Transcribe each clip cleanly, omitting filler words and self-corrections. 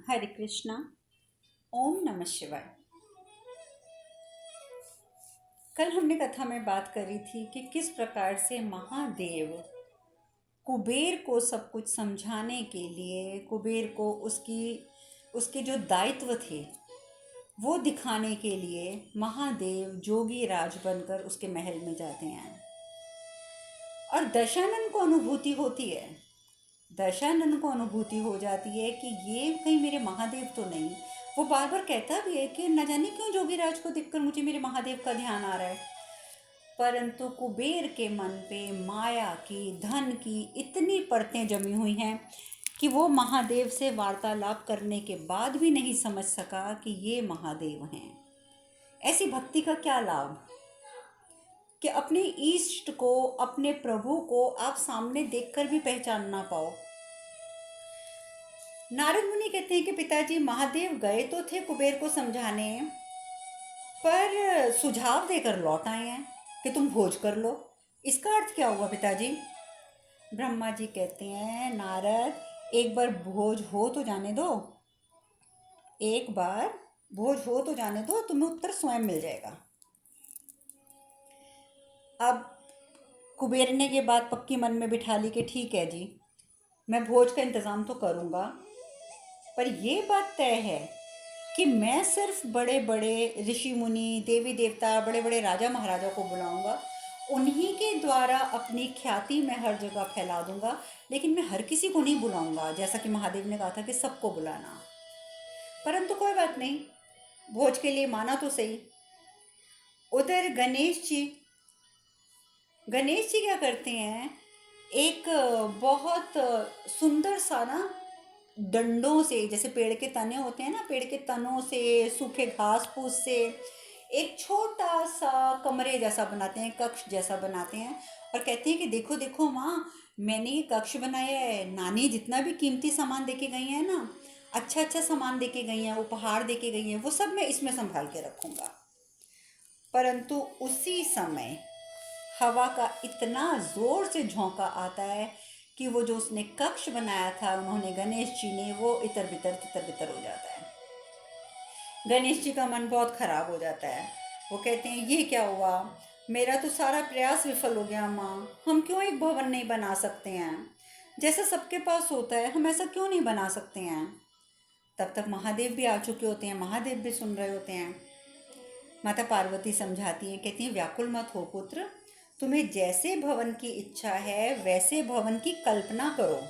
हरे कृष्णा। ओम नमः शिवाय। कल हमने कथा में बात करी थी कि किस प्रकार से महादेव कुबेर को सब कुछ समझाने के लिए, कुबेर को उसके जो दायित्व थे वो दिखाने के लिए महादेव जोगी राज बनकर उसके महल में जाते हैं। और दशानन को अनुभूति होती है, दशानन को अनुभूति हो जाती है कि ये कहीं मेरे महादेव तो नहीं। वो बार बार कहता भी है कि न जाने क्यों जोगीराज को देखकर मुझे मेरे महादेव का ध्यान आ रहा है। परंतु कुबेर के मन पे माया की, धन की इतनी परतें जमी हुई हैं कि वो महादेव से वार्तालाप करने के बाद भी नहीं समझ सका कि ये महादेव हैं। ऐसी भक्ति का क्या लाभ कि अपने इष्ट को, अपने प्रभु को आप सामने देखकर भी पहचान ना पाओ। नारद मुनि कहते हैं कि पिताजी, महादेव गए तो थे कुबेर को समझाने, पर सुझाव देकर लौट आए हैं कि तुम भोज कर लो। इसका अर्थ क्या हुआ पिताजी? ब्रह्मा जी कहते हैं, नारद, एक बार भोज हो तो जाने दो, एक बार भोज हो तो जाने दो, तुम्हें उत्तर स्वयं मिल जाएगा। अब कुबेर ने ये बात पक्की मन में बिठा ली कि ठीक है जी, मैं भोज का इंतज़ाम तो करूँगा, पर ये बात तय है कि मैं सिर्फ बड़े बड़े ऋषि मुनि, देवी देवता, बड़े बड़े राजा महाराजा को बुलाऊंगा, उन्हीं के द्वारा अपनी ख्याति मैं हर जगह फैला दूंगा, लेकिन मैं हर किसी को नहीं बुलाऊंगा, जैसा कि महादेव ने कहा था कि सबको बुलाना। परंतु कोई बात नहीं, भोज के लिए माना तो सही। उधर गणेश जी क्या करते हैं, एक बहुत सुंदर सा ना, डंडों से, जैसे पेड़ के तने होते हैं ना, पेड़ के तनों से, सूखे घास फूस से एक छोटा सा कमरे जैसा बनाते हैं, कक्ष जैसा बनाते हैं, और कहते हैं कि देखो देखो माँ, मैंने ये कक्ष बनाया है, नानी जितना भी कीमती सामान देके गई है ना, अच्छा अच्छा सामान देके गई हैं, उपहार देके गई हैं, वो सब मैं इसमें संभाल के रखूँगा। परंतु उसी समय हवा का इतना ज़ोर से झोंका आता है कि वो जो उसने कक्ष बनाया था, उन्होंने, गणेश जी ने, वो इतर बितर हो जाता है। गणेश जी का मन बहुत खराब हो जाता है। वो कहते हैं, ये क्या हुआ, मेरा तो सारा प्रयास विफल हो गया माँ, हम क्यों एक भवन नहीं बना सकते हैं? जैसा सबके पास होता है, हम ऐसा क्यों नहीं बना सकते हैं? तब तक महादेव भी आ चुके होते हैं, महादेव भी सुन रहे होते हैं। माता पार्वती समझाती हैं, कहती हैं, व्याकुल मत हो पुत्र, तुम्हें जैसे भवन की इच्छा है वैसे भवन की कल्पना करो,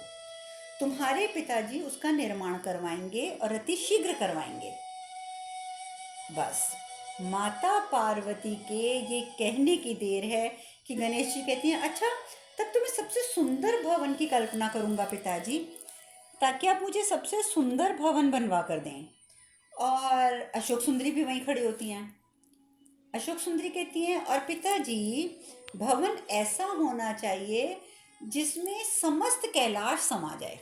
तुम्हारे पिताजी उसका निर्माण करवाएंगे और अति शीघ्र करवाएंगे। बस माता पार्वती के ये कहने की देर है कि गणेश जी कहती हैं, अच्छा, तब तुम्हें सबसे सुंदर भवन की कल्पना करूँगा पिताजी, ताकि आप मुझे सबसे सुंदर भवन बनवा कर दें। और अशोक सुंदरी भी वहीं खड़ी होती हैं। अशोक सुंदरी कहती हैं, और पिताजी, भवन ऐसा होना चाहिए जिसमें समस्त कैलाश समा जाए,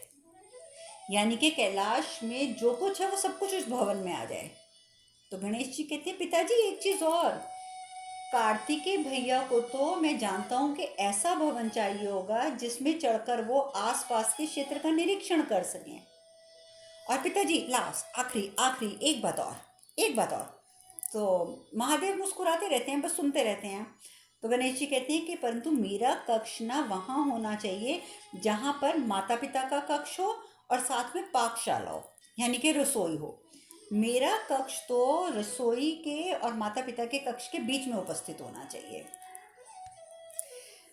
यानी कि कैलाश में जो कुछ है वो सब कुछ उस भवन में आ जाए। तो गणेश जी कहते हैं, पिताजी एक चीज़ और, कार्तिकेय भैया को तो मैं जानता हूँ कि ऐसा भवन चाहिए होगा जिसमें चढ़कर वो आसपास के क्षेत्र का निरीक्षण कर सकें। और पिताजी, लास्ट, आखिरी आखिरी एक बात और। तो महादेव मुस्कुराते रहते हैं, बस सुनते रहते हैं। तो गणेश जी कहते हैं कि परंतु मेरा कक्ष ना वहाँ होना चाहिए जहाँ पर माता पिता का कक्ष हो और साथ में पाकशाला हो, यानी कि रसोई हो। मेरा कक्ष तो रसोई के और माता पिता के कक्ष के बीच में उपस्थित होना चाहिए।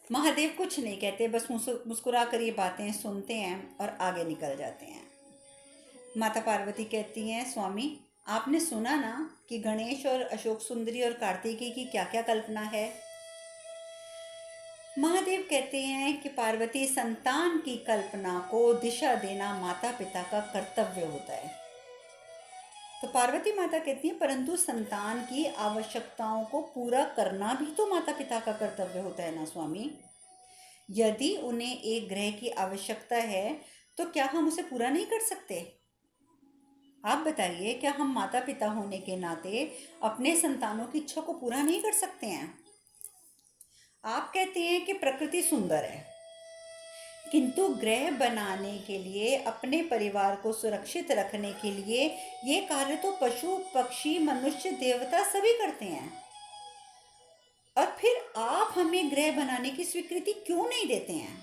महादेव कुछ नहीं कहते, बस मुस्कुरा कर ये बातें सुनते हैं और आगे निकल जाते हैं। माता पार्वती कहती हैं, स्वामी, आपने सुना ना कि गणेश और अशोक सुंदरी और कार्तिकेय की क्या क्या कल्पना है। महादेव कहते हैं कि पार्वती, संतान की कल्पना को दिशा देना माता पिता का कर्तव्य होता है। तो पार्वती माता कहती हैं, परंतु संतान की आवश्यकताओं को पूरा करना भी तो माता पिता का कर्तव्य होता है ना स्वामी। यदि उन्हें एक ग्रह की आवश्यकता है तो क्या हम उसे पूरा नहीं कर सकते? आप बताइए, क्या हम माता पिता होने के नाते अपने संतानों की इच्छा को पूरा नहीं कर सकते हैं? आप कहते हैं कि प्रकृति सुंदर है, किंतु ग्रह बनाने के लिए, अपने परिवार को सुरक्षित रखने के लिए ये कार्य तो पशु पक्षी मनुष्य देवता सभी करते हैं। और फिर आप हमें ग्रह बनाने की स्वीकृति क्यों नहीं देते हैं?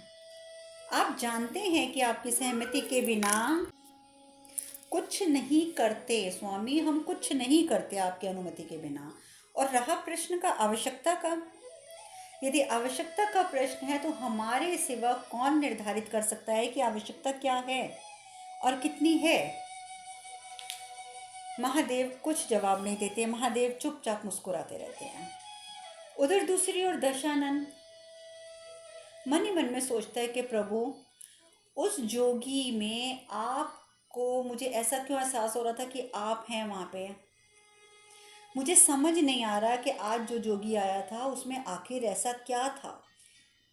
आप जानते हैं कि आपकी सहमति के बिना कुछ नहीं करते स्वामी, हम कुछ नहीं करते आपकी अनुमति के बिना। और रहा प्रश्न का आवश्यकता का, यदि आवश्यकता का प्रश्न है तो हमारे सिवा कौन निर्धारित कर सकता है कि आवश्यकता क्या है और कितनी है? महादेव कुछ जवाब नहीं देते। महादेव चुपचाप मुस्कुराते रहते हैं। उधर दूसरी ओर दशानन मन ही मन में सोचता है कि प्रभु, उस जोगी में आपको, मुझे ऐसा क्यों एहसास हो रहा था कि आप हैं वहाँ पे। मुझे समझ नहीं आ रहा कि आज जो जोगी आया था उसमें आखिर ऐसा क्या था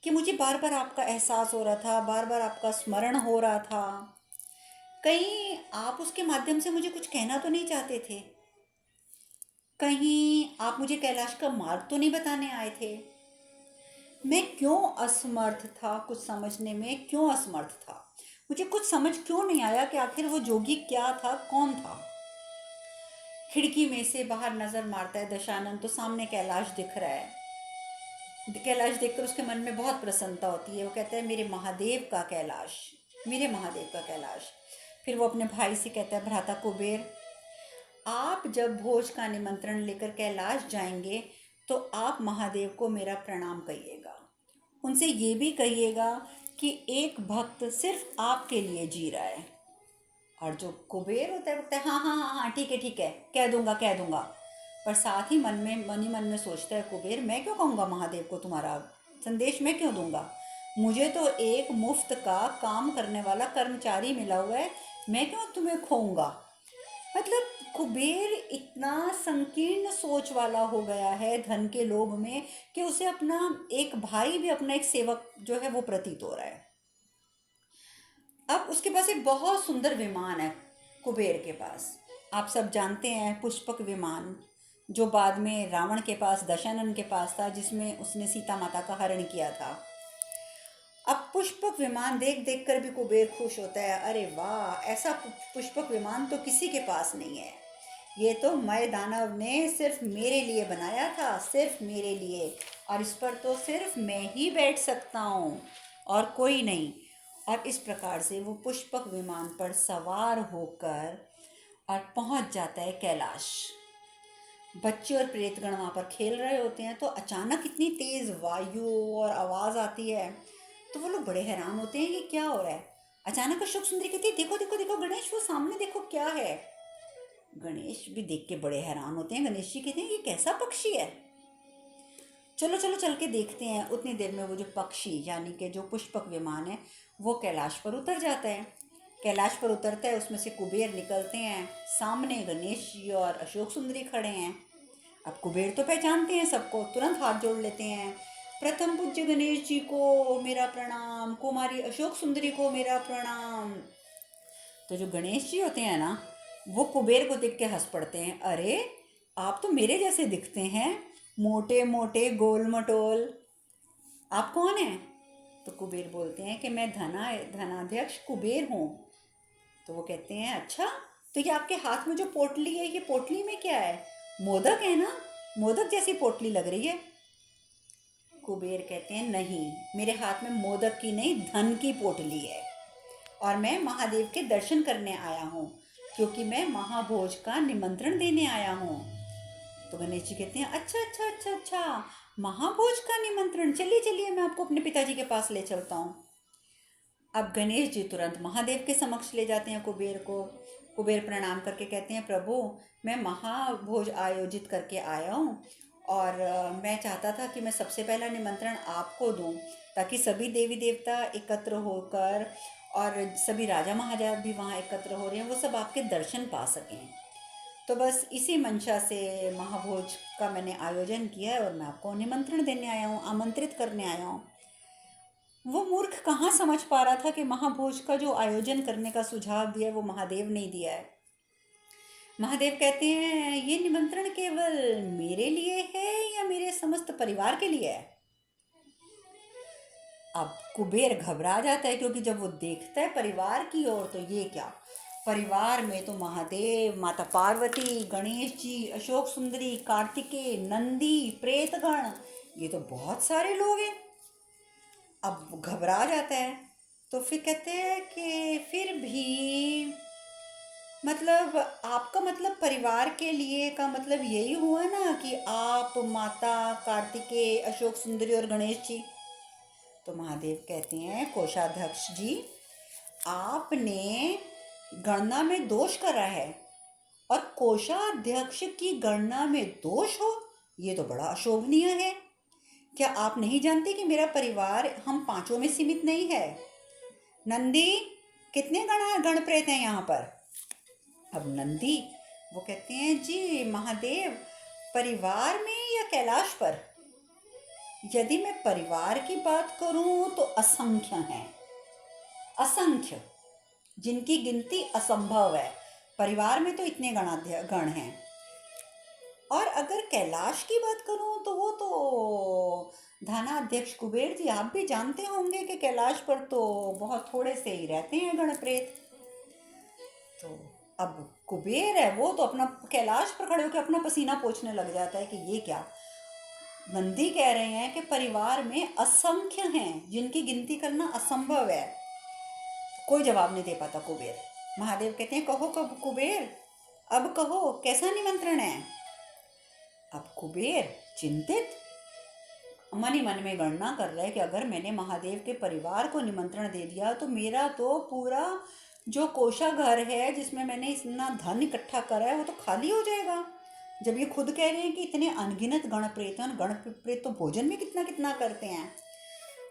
कि मुझे बार बार आपका एहसास हो रहा था, बार बार आपका स्मरण हो रहा था। कहीं आप उसके माध्यम से मुझे कुछ कहना तो नहीं चाहते थे? कहीं आप मुझे कैलाश का मार्ग तो नहीं बताने आए थे? मैं क्यों असमर्थ था कुछ समझने में, क्यों असमर्थ था? मुझे कुछ समझ क्यों नहीं आया कि आखिर वो जोगी क्या था, कौन था? खिड़की में से बाहर नजर मारता है दशानन तो सामने कैलाश दिख रहा है। कैलाश देखकर उसके मन में बहुत प्रसन्नता होती है। वो कहता है मेरे महादेव का कैलाश, मेरे महादेव का कैलाश। फिर वो अपने भाई से कहता है भ्राता कुबेर, आप जब भोज का निमंत्रण लेकर कैलाश जाएंगे तो आप महादेव को मेरा प्रणाम कहिएगा। उनसे ये भी कहिएगा कि एक भक्त सिर्फ आपके लिए जी रहा है। और जो कुबेर होता है वो कहता है हाँ हाँ हाँ हाँ ठीक है, कह दूंगा। पर साथ ही मन ही मन में सोचता है कुबेर, मैं क्यों कहूँगा महादेव को तुम्हारा संदेश, मैं क्यों दूंगा? मुझे तो एक मुफ्त का काम करने वाला कर्मचारी मिला हुआ है, मैं क्यों तुम्हें खोऊंगा? मतलब कुबेर इतना संकीर्ण सोच वाला हो गया है धन के लोभ में कि उसे अपना एक भाई भी, अपना एक सेवक जो है वो प्रतीत हो रहा है। अब उसके पास एक बहुत सुंदर विमान है कुबेर के पास। आप सब जानते हैं पुष्पक विमान, जो बाद में रावण के पास, दशानन के पास था, जिसमें उसने सीता माता का हरण किया था। अब पुष्पक विमान देख देख कर भी कुबेर खुश होता है। अरे वाह, ऐसा पुष्पक विमान तो किसी के पास नहीं है। ये तो मय दानव ने सिर्फ मेरे लिए बनाया था, सिर्फ मेरे लिए, और इस पर तो सिर्फ मैं ही बैठ सकता हूँ और कोई नहीं। और इस प्रकार से वो पुष्पक विमान पर सवार होकर और पहुँच जाता है कैलाश। बच्चे और प्रेतगण वहाँ पर खेल रहे होते हैं तो अचानक इतनी तेज़ वायु और आवाज़ आती है तो वो लोग बड़े हैरान होते हैं, ये क्या हो रहा है? अचानक अशोक सुंदरी कहती है देखो देखो देखो गणेश, वो सामने देखो क्या है। गणेश भी देख के बड़े हैरान होते हैं। गणेश जी कहते हैं ये कैसा पक्षी है? चलो चलो चल के देखते हैं। उतनी देर में वो जो पक्षी यानी कि जो पुष्पक विमान है वो कैलाश पर उतर जाता है। कैलाश पर उतरता है, उसमें से कुबेर निकलते हैं। सामने गणेश जी और अशोक सुंदरी खड़े हैं। अब कुबेर तो पहचानते हैं सबको, तुरंत हाथ जोड़ लेते हैं। प्रथम पूज्य गणेश जी को मेरा प्रणाम, कुमारी अशोक सुंदरी को मेरा प्रणाम। तो जो गणेश जी होते हैं ना, वो कुबेर को देख के हंस पड़ते हैं। अरे आप तो मेरे जैसे दिखते हैं, मोटे मोटे गोल मटोल, आप कौन हैं? तो कुबेर बोलते हैं कि मैं धनाध्यक्ष कुबेर हूँ। तो वो कहते हैं अच्छा, तो ये आपके हाथ में जो पोटली है, ये पोटली में क्या है? मोदक है ना? मोदक जैसी पोटली लग रही है। कुबेर कहते हैं नहीं, मेरे हाथ में मोदक की नहीं, धन की पोटली है और मैं महादेव के दर्शन करने आया हूँ, क्योंकि मैं महाभोज का निमंत्रण देने आया हूँ। तो गणेश जी कहते हैं अच्छा अच्छा अच्छा अच्छा, महाभोज का निमंत्रण, चलिए चलिए मैं आपको अपने पिताजी के पास ले चलता हूँ। अब गणेश जी तुरंत महादेव के समक्ष ले जाते हैं कुबेर को। कुबेर प्रणाम करके कहते हैं प्रभु, मैं महाभोज आयोजित करके आया हूँ और मैं चाहता था कि मैं सबसे पहला निमंत्रण आपको दूँ, ताकि सभी देवी देवता एकत्र होकर और सभी राजा महाराजा भी वहाँ एकत्र हो रहे हैं, वो सब आपके दर्शन पा सकें। तो बस इसी मंशा से महाभोज का मैंने आयोजन किया है और मैं आपको निमंत्रण देने आया हूँ, आमंत्रित करने आया हूँ। वो मूर्ख कहाँ समझ पा रहा था कि महाभोज का जो आयोजन करने का सुझाव दिया है वो महादेव ने दिया है। महादेव कहते हैं ये निमंत्रण केवल मेरे लिए है या मेरे समस्त परिवार के लिए है? अब कुबेर घबरा जाता है, क्योंकि जब वो देखता है परिवार की ओर तो ये क्या, परिवार में तो महादेव, माता पार्वती, गणेश जी, अशोक सुंदरी, कार्तिकेय, नंदी, प्रेतगण, ये तो बहुत सारे लोग हैं। अब घबरा जाता है। तो फिर कहते हैं कि फिर भी मतलब आपका मतलब परिवार के लिए का मतलब यही हुआ ना कि आप, माता, कार्तिकेय, अशोक सुंदरी और गणेश जी। तो महादेव कहते हैं कोषाध्यक्ष जी, आपने गणना में दोष करा है, और कोषाध्यक्ष की गणना में दोष हो, ये तो बड़ा अशोभनीय है। क्या आप नहीं जानते कि मेरा परिवार हम पांचों में सीमित नहीं है? नंदी, कितने गण प्रेत हैं यहाँ पर? अब नंदी वो कहते हैं जी महादेव, परिवार में या कैलाश पर? यदि मैं परिवार की बात करूं तो असंख्य हैं, असंख्य, जिनकी गिनती असंभव है। परिवार में तो इतने गण हैं। और अगर कैलाश की बात करूं तो वो तो धानाध्यक्ष कुबेर जी, आप भी जानते होंगे कि कैलाश पर तो बहुत थोड़े से ही रहते हैं गण प्रेत। तो अब कुबेर है वो तो अपना कैलाश पर खड़े होकर अपना पसीना पोंछने लग जाता है कि ये क्या। नंदी कह रहे हैं कि परिवार में असंख्य हैं, जिनकी गिनती करना असंभव है। कोई जवाब नहीं दे पाता कुबेर। महादेव कहते हैं कहो कब कुबेर, अब कहो कैसा निमंत्रण है? अब कुबेर चिंतित मन ही मन में गणना कर रहा है कि अगर मैंने महादेव के परिवार को निमंत्रण दे दिया तो मेरा तो पूरा जो कोषाघर है जिसमें मैंने इतना धन इकट्ठा करा है वो तो खाली हो जाएगा। जब ये खुद कह रहे हैं कि इतने अनगिनत गण प्रेत हैं, गण प्रेत तो भोजन में कितना कितना करते हैं,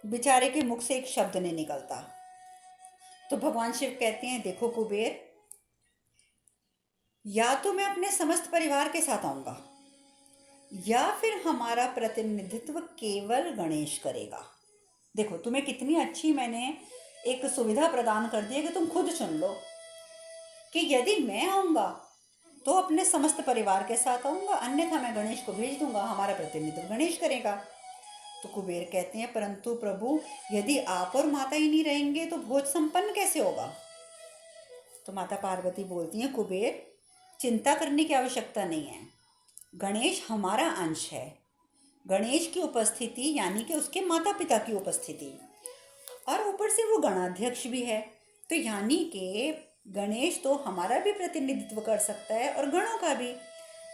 बेचारे के मुख से एक शब्द नहीं निकलता। तो भगवान शिव कहते हैं देखो कुबेर, या तो मैं अपने समस्त परिवार के साथ आऊंगा, या फिर हमारा प्रतिनिधित्व केवल गणेश करेगा। देखो तुम्हें कितनी अच्छी मैंने एक सुविधा प्रदान कर दी है कि तुम खुद चुन लो कि यदि मैं आऊँगा तो अपने समस्त परिवार के साथ आऊँगा, अन्यथा मैं गणेश को भेज दूंगा, हमारा प्रतिनिधित्व गणेश करेगा। तो कुबेर कहते हैं परंतु प्रभु, यदि आप और माता ही नहीं रहेंगे तो भोज संपन्न कैसे होगा? तो माता पार्वती बोलती हैं कुबेर, चिंता करने की आवश्यकता नहीं है, गणेश हमारा अंश है। गणेश की उपस्थिति यानी कि उसके माता पिता की उपस्थिति, और ऊपर से वो गणाध्यक्ष भी है, तो यानी कि गणेश तो हमारा भी प्रतिनिधित्व कर सकता है और गणों का भी।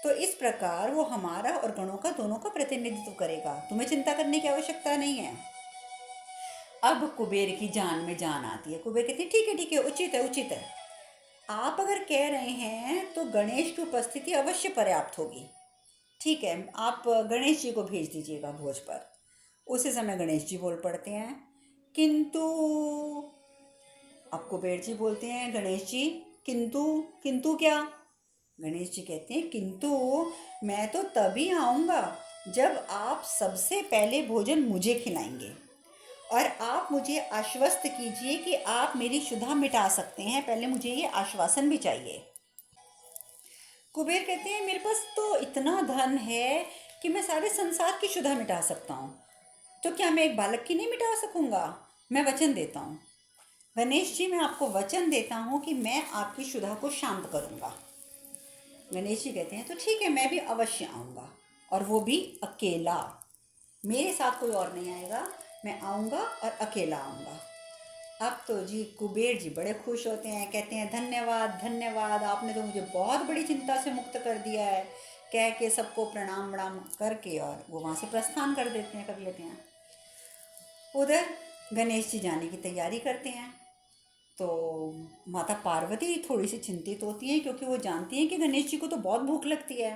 तो इस प्रकार वो हमारा और गणों का दोनों का प्रतिनिधित्व करेगा, तुम्हें चिंता करने की आवश्यकता नहीं है। अब कुबेर की जान में जान आती है। कुबेर कहती है ठीक है उचित है उचित है, आप अगर कह रहे हैं तो गणेश की उपस्थिति अवश्य पर्याप्त होगी। ठीक है, आप गणेश जी को भेज दीजिएगा भोज पर। उसी समय गणेश जी बोल पड़ते हैं किंतु, अब कुबेर जी बोलते हैं गणेश जी किंतु, किंतु क्या? गणेश जी कहते हैं किंतु मैं तो तभी आऊँगा जब आप सबसे पहले भोजन मुझे खिलाएंगे, और आप मुझे आश्वस्त कीजिए कि आप मेरी क्षुधा मिटा सकते हैं, पहले मुझे ये आश्वासन भी चाहिए। कुबेर कहते हैं मेरे पास तो इतना धन है कि मैं सारे संसार की क्षुधा मिटा सकता हूँ, तो क्या मैं एक बालक की नहीं मिटा सकूँगा? मैं वचन देता हूँ गणेश जी, मैं आपको वचन देता हूँ कि मैं आपकी क्षुधा को शांत करूँगा। गणेश जी कहते हैं तो ठीक है, मैं भी अवश्य आऊँगा, और वो भी अकेला, मेरे साथ कोई और नहीं आएगा, मैं आऊँगा और अकेला आऊँगा। अब तो जी कुबेर जी बड़े खुश होते हैं, कहते हैं धन्यवाद धन्यवाद, आपने तो मुझे बहुत बड़ी चिंता से मुक्त कर दिया है, कह के सबको प्रणाम वणाम करके और वो वहाँ से प्रस्थान कर देते हैं, कर लेते हैं। उधर गणेश जी जाने की तैयारी करते हैं। तो माता पार्वती थोड़ी सी चिंतित होती हैं, क्योंकि वो जानती हैं कि गणेश जी को तो बहुत भूख लगती है।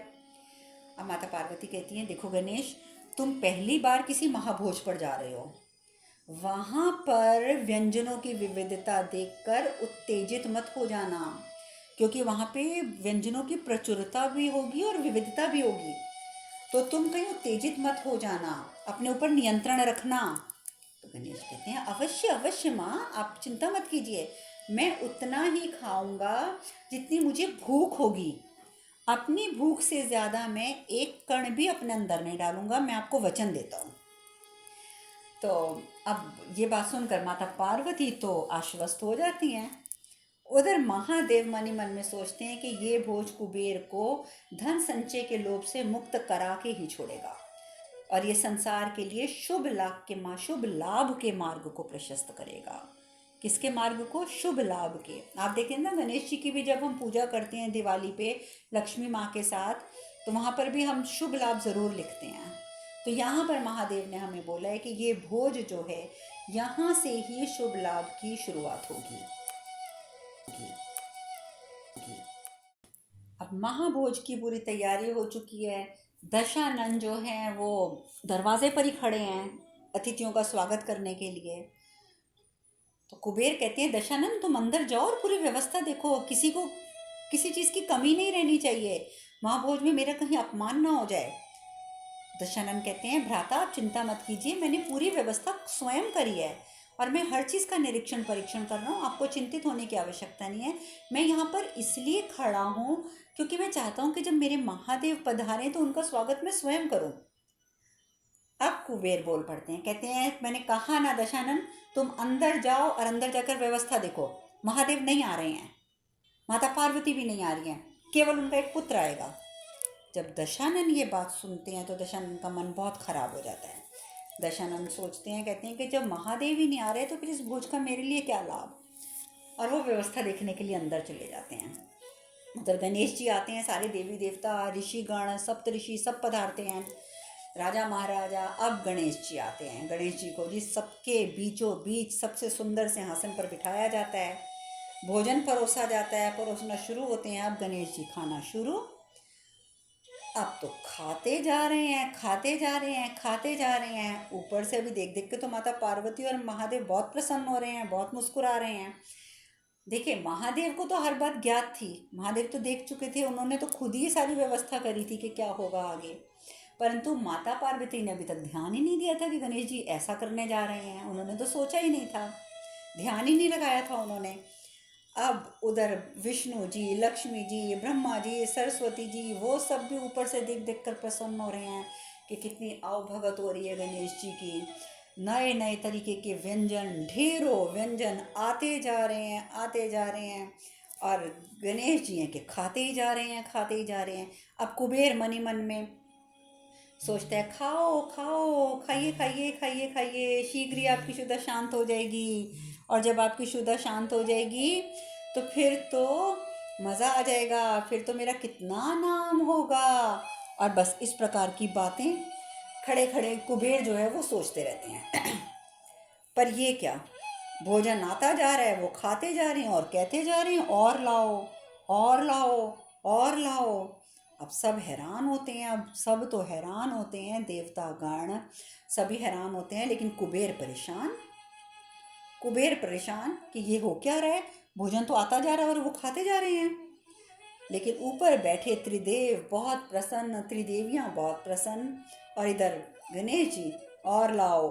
अब माता पार्वती कहती हैं देखो गणेश, तुम पहली बार किसी महाभोज पर जा रहे हो, वहाँ पर व्यंजनों की विविधता देखकर उत्तेजित मत हो जाना, क्योंकि वहाँ पे व्यंजनों की प्रचुरता भी होगी और विविधता भी होगी, तो तुम कहीं उत्तेजित मत हो जाना, अपने ऊपर नियंत्रण रखना। तो गणेश कहते हैं अवश्य अवश्य माँ, आप चिंता मत कीजिए, मैं उतना ही खाऊंगा जितनी मुझे भूख होगी, अपनी भूख से ज़्यादा मैं एक कण भी अपने अंदर नहीं डालूंगा, मैं आपको वचन देता हूँ। तो अब ये बात सुनकर माता पार्वती तो आश्वस्त हो जाती हैं। उधर महादेव मन ही मन में सोचते हैं कि ये भोज कुबेर को धन संचय के लोभ से मुक्त करा के ही छोड़ेगा और ये संसार के लिए शुभ लाभ के मार्ग को प्रशस्त करेगा। किसके मार्ग को? शुभ लाभ के। आप देखें ना, गणेश जी की भी जब हम पूजा करते हैं दिवाली पे लक्ष्मी माँ के साथ, तो वहाँ पर भी हम शुभ लाभ ज़रूर लिखते हैं। तो यहाँ पर महादेव ने हमें बोला है कि ये भोज जो है यहाँ से ही शुभ लाभ की शुरुआत होगी। अब महाभोज की पूरी तैयारी हो चुकी है। दशानन जो हैं वो दरवाजे पर ही खड़े हैं अतिथियों का स्वागत करने के लिए। तो कुबेर कहते हैं, दशानन तुम अंदर जाओ और पूरी व्यवस्था देखो, किसी को किसी चीज़ की कमी नहीं रहनी चाहिए, महाभोज में मेरा कहीं अपमान ना हो जाए। दशानन कहते हैं, भ्राता आप चिंता मत कीजिए, मैंने पूरी व्यवस्था स्वयं करी है और मैं हर चीज़ का निरीक्षण परीक्षण कर रहा हूँ, आपको चिंतित होने की आवश्यकता नहीं है। मैं यहाँ पर इसलिए खड़ा हूँ क्योंकि मैं चाहता हूँ कि जब मेरे महादेव पधारें तो उनका स्वागत मैं स्वयं करूँ। अब कुबेर बोल पड़ते हैं, कहते हैं, मैंने कहा ना दशानन, तुम अंदर जाओ और अंदर जाकर व्यवस्था देखो। महादेव नहीं आ रहे हैं, माता पार्वती भी नहीं आ रही हैं, केवल उनका एक पुत्र आएगा। जब दशानन ये बात सुनते हैं तो दशानन का मन बहुत खराब हो जाता है। दशानन सोचते हैं, कहते हैं कि जब महादेव ही नहीं आ रहे तो फिर इस भोज का मेरे लिए क्या लाभ। और वो व्यवस्था देखने के लिए अंदर चले जाते हैं। उधर गणेश जी आते हैं, सारे देवी देवता ऋषिगण सप्त ऋषि सब पधारते हैं, राजा महाराजा। अब गणेश जी आते हैं। गणेश जी को जी सबके बीचों बीच सबसे सुंदर सिंहासन पर बिठाया जाता है, भोजन परोसा जाता है, परोसना शुरू होते हैं। अब गणेश जी खाना शुरू। अब तो खाते जा रहे हैं, खाते जा रहे हैं, खाते जा रहे हैं। ऊपर से अभी देख देख के तो माता पार्वती और महादेव बहुत प्रसन्न हो रहे हैं, बहुत मुस्कुरा रहे हैं। देखिए, महादेव को तो हर बात ज्ञात थी, महादेव तो देख चुके थे, उन्होंने तो खुद ही सारी व्यवस्था करी थी कि क्या होगा आगे। परंतु माता पार्वती ने अभी तक ध्यान ही नहीं दिया था कि गणेश जी ऐसा करने जा रहे हैं। उन्होंने तो सोचा ही नहीं था, ध्यान ही नहीं लगाया था उन्होंने। अब उधर विष्णु जी, लक्ष्मी जी, ब्रह्मा जी, सरस्वती जी, वो सब भी ऊपर से देख देख कर प्रसन्न हो रहे हैं कि कितनी आवभगत हो रही है गणेश जी की। नए नए तरीके के व्यंजन, ढेरों व्यंजन आते जा रहे हैं, आते जा रहे हैं, और गणेश जी हैं कि खाते ही जा रहे हैं, खाते ही जा रहे हैं। अब कुबेर मन ही मन में सोचता है, खाओ खाओ, खाइए खाइए खाइए खाइए, शीघ्र ही आपकी शुद्ध शांत हो जाएगी। और जब आपकी शुद्ध शांत हो जाएगी तो फिर तो मज़ा आ जाएगा, फिर तो मेरा कितना नाम होगा। और बस इस प्रकार की बातें खड़े खड़े कुबेर जो है वो सोचते रहते हैं। पर ये क्या, भोजन आता जा रहा है, वो खाते जा रहे हैं और कहते जा रहे हैं, और लाओ और लाओ और लाओ। अब सब हैरान होते हैं, अब सब तो हैरान होते हैं, देवता गण सभी हैरान होते हैं, लेकिन कुबेर परेशान। कुबेर परेशान कि ये हो क्या रहा है, भोजन तो आता जा रहा है और वो खाते जा रहे हैं। लेकिन ऊपर बैठे त्रिदेव बहुत प्रसन्न, त्रिदेवियाँ बहुत प्रसन्न, और इधर गणेश जी, और लाओ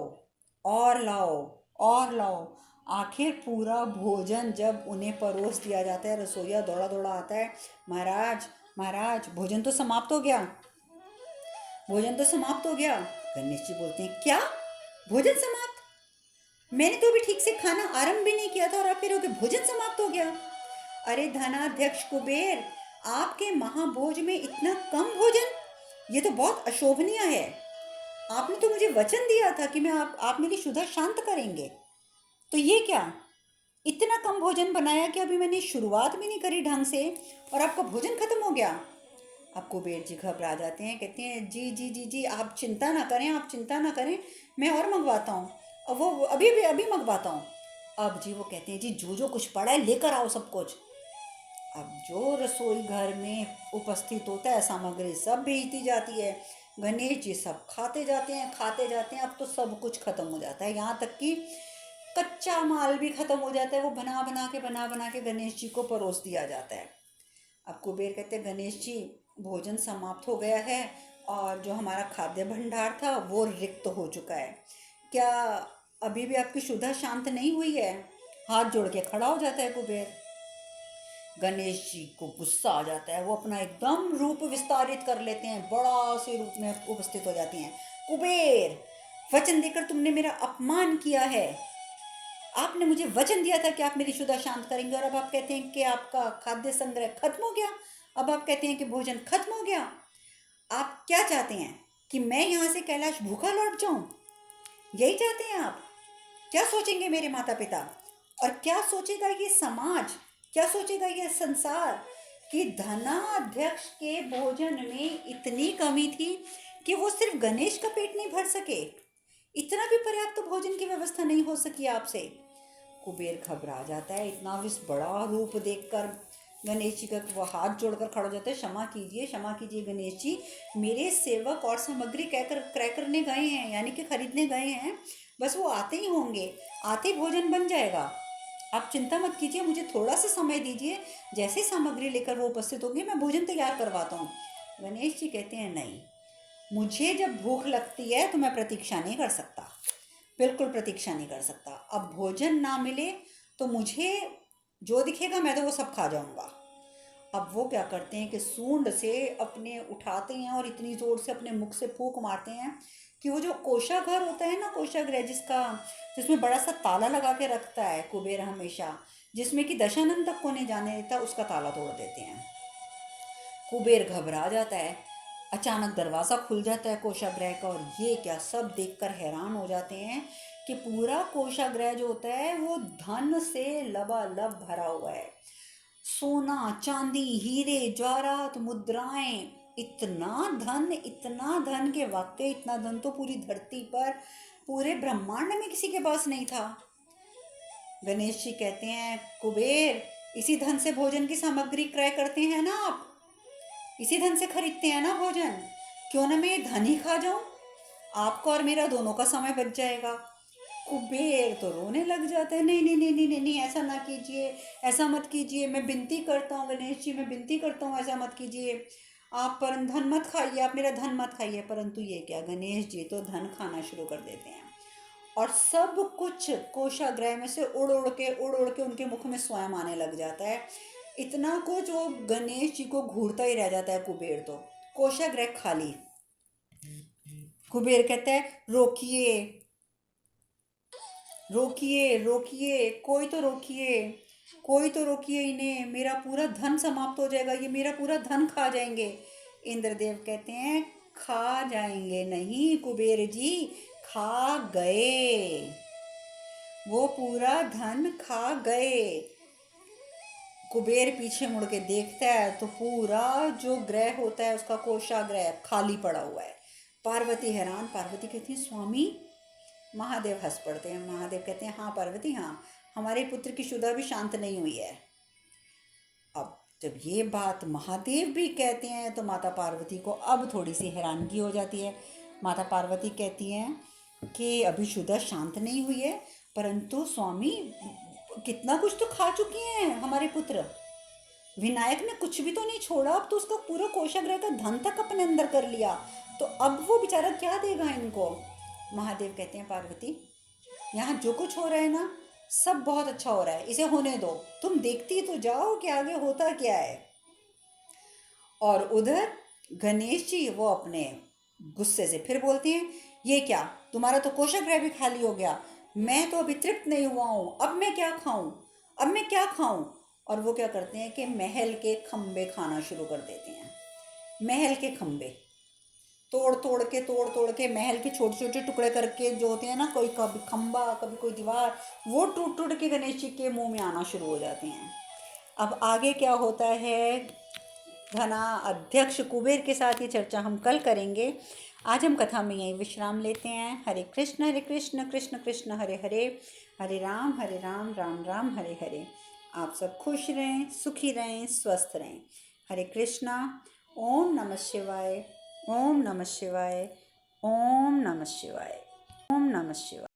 और लाओ और लाओ। आखिर पूरा भोजन जब उन्हें परोस दिया जाता है, रसोइया दौड़ा दौड़ा आता है, महाराज महाराज भोजन तो समाप्त हो गया, भोजन तो समाप्त हो गया। गणेश जी बोलते हैं, क्या भोजन समाप्त? मैंने तो अभी ठीक से खाना आरंभ भी नहीं किया था और आप कह रहे हो कि भोजन समाप्त हो गया। अरे धनाध्यक्ष कुबेर, आपके महाभोज में इतना कम भोजन, ये तो बहुत अशोभनीय है। आपने तो मुझे वचन दिया था कि मैं आप मेरी क्षुधा शांत करेंगे, तो ये क्या, इतना कम भोजन बनाया कि अभी मैंने शुरुआत भी नहीं करी ढंग से और आपका भोजन खत्म हो गया। अब कुबेर जी घबरा जाते हैं, कहते हैं, जी जी जी जी आप चिंता ना करें, आप चिंता ना करें, मैं और मंगवाता हूँ। अब वो अभी अभी अभी मंगवाता हूँ। अब जी वो कहते हैं, जी जो जो कुछ पड़ा है लेकर आओ सब कुछ। अब जो रसोई घर में उपस्थित होता है सामग्री सब भेजती जाती है। गणेश जी सब खाते जाते हैं, खाते जाते हैं। अब तो सब कुछ खत्म हो जाता है, यहाँ तक कि कच्चा माल भी खत्म हो जाता है, वो बना बना के गणेश जी को परोस दिया जाता है। अब कुबेर कहते हैं, गणेश जी भोजन समाप्त हो गया है और जो हमारा खाद्य भंडार था वो रिक्त हो चुका है, क्या अभी भी आपकी क्षुधा शांत नहीं हुई है? हाथ जोड़ के खड़ा हो जाता है कुबेर। गणेश जी को गुस्सा आ जाता है, वो अपना एकदम रूप विस्तारित कर लेते हैं, बड़ा से रूप में उपस्थित हो जाती हैं। कुबेर वचन देकर तुमने मेरा अपमान किया है। आपने मुझे वचन दिया था कि आप मेरी क्षुधा शांत करेंगे, और अब आप कहते हैं कि आपका खाद्य संग्रह खत्म हो गया। अब आप कहते हैं कि भोजन खत्म हो गया। आप क्या चाहते हैं कि मैं यहाँ से कैलाश भूखा लौट जाऊं? यही चाहते हैं आप? क्या सोचेंगे मेरे माता पिता, और क्या सोचेगा ये समाज, क्या सोचेगा ये संसार कि धनाध्यक्ष के भोजन में इतनी कमी थी कि वो सिर्फ गणेश का पेट नहीं भर सके, इतना भी पर्याप्त तो भोजन की व्यवस्था नहीं हो सकी आपसे। कुबेर घबरा जाता है इतना इस बड़ा रूप देखकर। गणेश जी का वो हाथ जोड़कर खड़ा हो जाता है, क्षमा कीजिए गणेश जी, मेरे सेवक और सामग्री कहकर क्रय करने गए हैं, यानी कि खरीदने गए हैं, बस वो आते ही होंगे, आते ही भोजन बन जाएगा। आप चिंता मत कीजिए, मुझे थोड़ा सा समय दीजिए, जैसे सामग्री लेकर वो उपस्थित होंगे मैं भोजन तैयार करवाता हूँ। गणेश जी कहते हैं नहीं, मुझे जब भूख लगती है तो मैं प्रतीक्षा नहीं कर सकता, बिल्कुल प्रतीक्षा नहीं कर सकता। अब भोजन ना मिले तो मुझे जो दिखेगा मैं तो वो सब खा जाऊंगा। अब वो क्या करते हैं कि सूंड से अपने उठाते हैं और इतनी जोर से अपने मुख से फूंक मारते हैं कि वो जो कोषाघर होता है ना, कोषागृह जिसमें बड़ा सा ताला लगा के रखता है कुबेर हमेशा, जिसमें कि दशानन तक को नहीं जाने देता, उसका ताला तोड़ देते हैं। कुबेर घबरा जाता है, अचानक दरवाज़ा खुल जाता है कोषागृह का, और ये क्या, सब देखकर हैरान हो जाते हैं कि पूरा कोषागृह जो होता है वो धन से लबालब भरा हुआ है। सोना, चांदी, हीरे, जवाहरात, मुद्राएं, इतना धन के वाकई इतना धन तो पूरी धरती पर, पूरे ब्रह्मांड में किसी के पास नहीं था। गणेश जी कहते हैं कुबेर, इसी धन से भोजन की सामग्री क्रय करते हैं ना आप, इसी धन से खरीदते हैं ना भोजन, क्यों ना मैं ये धन ही खा जाऊं, आपका और मेरा दोनों का समय बच जाएगा। कुबेर तो रोने लग जाता है, नहीं नहीं नहीं नहीं नहीं नहीं, ऐसा ना कीजिए, ऐसा मत कीजिए, मैं विनती करता हूँ गणेश जी, मैं विनती करता हूँ, ऐसा मत कीजिए, आप पर धन मत खाइए, आप मेरा धन मत खाइए। परंतु ये क्या, गणेश जी तो धन खाना शुरू कर देते हैं, और सब कुछ कोषागृह में से उड़ उड़ के उनके मुख में स्वयं आने लग जाता है। इतना कुछ वो गणेश जी को घूरता ही रह जाता है कुबेर तो। कोषागृह खाली। कुबेर कहता है रोकिए, रोकिए रोकिए, कोई तो रोकिए, कोई तो रोकिए इन्हें, मेरा पूरा धन समाप्त हो जाएगा, ये मेरा पूरा धन खा जाएंगे। इंद्रदेव कहते हैं खा जाएंगे नहीं कुबेर जी, खा गए, वो पूरा धन खा गए। कुबेर पीछे मुड़ के देखता है तो पूरा जो ग्रह होता है उसका कोषाग्रह खाली पड़ा हुआ है। पार्वती हैरान, पार्वती कहती है स्वामी। महादेव हंस पड़ते हैं, महादेव कहते हैं हाँ पार्वती हाँ, हमारे पुत्र की क्षुधा भी शांत नहीं हुई है। अब जब ये बात महादेव भी कहते हैं तो माता पार्वती को अब थोड़ी सी हैरानगी हो जाती है। माता पार्वती कहती हैं कि अभी क्षुधा शांत नहीं हुई है, परंतु स्वामी कितना कुछ तो खा चुकी हैं हमारे पुत्र, विनायक ने कुछ भी तो नहीं छोड़ा, अब तो उसका पूरा कोषागृह का धन तक अपने अंदर कर लिया, तो अब वो बेचारा क्या देगा इनको। महादेव कहते हैं पार्वती, यहाँ जो कुछ हो रहा है ना सब बहुत अच्छा हो रहा है, इसे होने दो, तुम देखती तो जाओ कि आगे होता क्या है। और उधर गणेश जी वो अपने गुस्से से फिर बोलते हैं ये क्या, तुम्हारा तो कोषागृह भी खाली हो गया, मैं तो अभी तृप्त नहीं हुआ हूँ, अब मैं क्या खाऊं, अब मैं क्या खाऊं। और वो क्या करते हैं कि महल के खंबे खाना शुरू कर देते हैं। महल के खंबे तोड़ तोड़ के महल के छोटे छोटे टुकड़े करके जो होते हैं ना, कोई कभी खंबा कभी कोई दीवार, वो टूट टूट के गणेश जी के मुंह में आना शुरू हो जाते हैं। अब आगे क्या होता है धना अध्यक्ष कुबेर के साथ ये चर्चा हम कल करेंगे। आज हम कथा में यही विश्राम लेते हैं। हरे कृष्ण कृष्ण कृष्ण हरे हरे, हरे राम राम राम हरे हरे। आप सब खुश रहें, सुखी रहें, स्वस्थ रहें। हरे कृष्णा। ओम नमः शिवाय, ओम नमः शिवाय, ओम नमः शिवाय, ओम नमः शिवाय।